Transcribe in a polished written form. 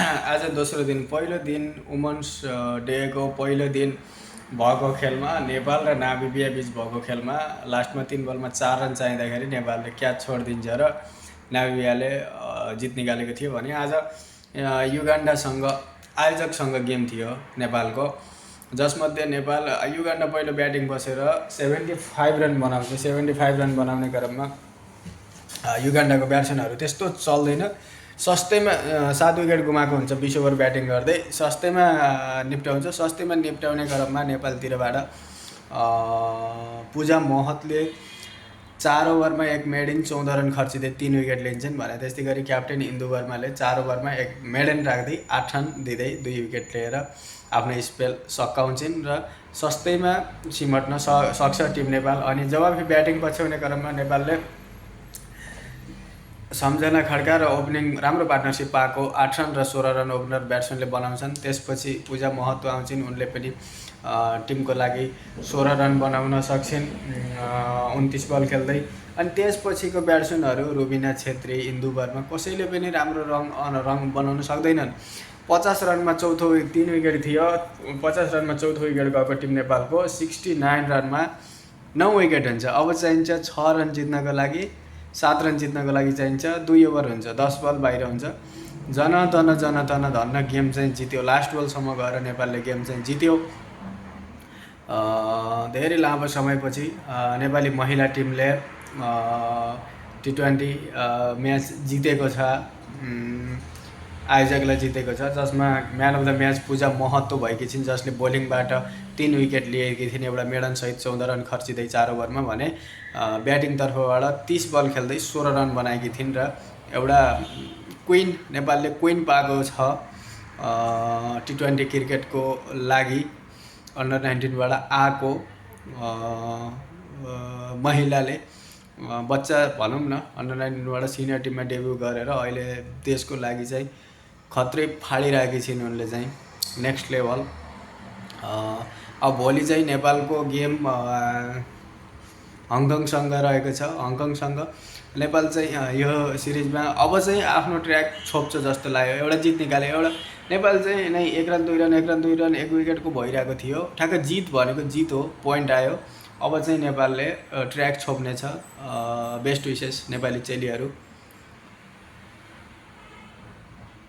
आज दोस्रो दिन पहिलो दिन वुमन्स डेको पहिलो दिन भएको खेलमा नेपाल र नामिबिया बिच भएको खेलमा लास्टमा 3 बलमा 4 रन चाहिँदाखेरि नेपालले क्याच छोडिदिन्छ र नामिबियाले जित निकालेको थियो भने आज युगान्डासँग आयोजकसँग गेम थियो नेपालको, जसमध्ये नेपाल युगान्डा पहिलो ब्याटिङ बसेर 75 रन बनाउँछ। 75 रन बनाउने क्रममा युगान्डाको ब्याट्सम्यानहरू त्यस्तो चल्दैन, सस्तैमा 7 विकेट गुमाएको हुन्छ 20 ओभर ब्याटिङ गर्दै, सस्तैमा निप्टाउँछ। सस्तैमा निप्टाउने क्रममा नेपालतिरबाट पूजा महतले 4 ओभरमा 1 मेडन 14 रन खर्चिँदै 3 विकेट लिन्छन् भने त्यस्तै गरी क्याप्टेन इन्दु वर्माले 4 ओभरमा 1 मेडन राख्दै 8 रन दिँदै 2 विकेट लिएर आफ्नो स्पेल सकाउँछिन् र सस्तैमा सिमट्न सक्छ टिम नेपाल। अनि जवाफी ब्याटिङ पछ्याउने क्रममा नेपालले सम्झना खड्का र ओपनिङ राम्रो पार्टनरसिप पाएको 8 रन र 16 रन ओपनर ब्याट्सम्यानले बनाउँछन्। त्यसपछि पूजा महतो आउँछिन्, उनले पनि टिमको लागि 16 रन बनाउन सक्छिन् 29 बल खेल्दै। अनि त्यसपछिको ब्याट्सम्यानहरू रुबिना छेत्री, इन्दु वर्मा कसैले पनि राम्रो रन बनाउन सक्दैनन्। 50 रनमा चौथो 3 विकेट थियो, 50 रनमा चौथो विकेट गएको टिम नेपालको 69 रनमा 9 विकेट हुन्छ। अब चाहिन्छ 6 रन जित्नको लागि, 7 रन जित्नको लागि चाहिन्छ 2 ओभर हुन्छ, 10 बल बाहिर हुन्छ। जनतन धन्न गेम चाहिँ जित्यो, लास्ट बलसम्म गएर नेपालले गेम चाहिँ जित्यो। धेरै लामो समयपछि नेपाली महिला टिमले T20 म्याच जितेको छ, आयोजकलाई जितेको छ, जसमा म्यान अफ द म्याच पूजा महतो भएकी छिन्, जसले बोलिङबाट 3 विकेट लिएकी थिइन्, एउटा मेडनसहित 14 रन खर्चिँदै 4 ओभरमा भने ब्याटिङतर्फबाट 30 बल खेल्दै 16 रन बनाएकी थिइन् र एउटा क्विन नेपालले क्विन पाएको छ T20 क्रिकेटको लागि। अन्डर 19बाट आएको महिलाले बच्चा भनौँ न, अन्डर 19बाट सिनियर टिममा डेब्यु गरेर अहिले देशको लागि चाहिँ खत्रै फाडिरहेकी छिन् उनले चाहिँ नेक्स्ट लेभल। अब भोलि चाहिँ नेपालको गेम हङकङसँग रहेको छ। हङकङसँग नेपाल चाहिँ यो सिरिजमा अब चाहिँ आफ्नो ट्र्याक छोप्छ जस्तो लाग्यो। एउटा जित निकाल्यो, एउटा नेपाल चाहिँ नै 1 रन 2 रन 1 रन 2 रन 1 विकेटको भइरहेको थियो। ठ्याक्क जित भनेको जित हो, पोइन्ट आयो। अब चाहिँ नेपालले ट्र्याक छोप्नेछ। बेस्ट विसेस नेपाली चेलीहरू।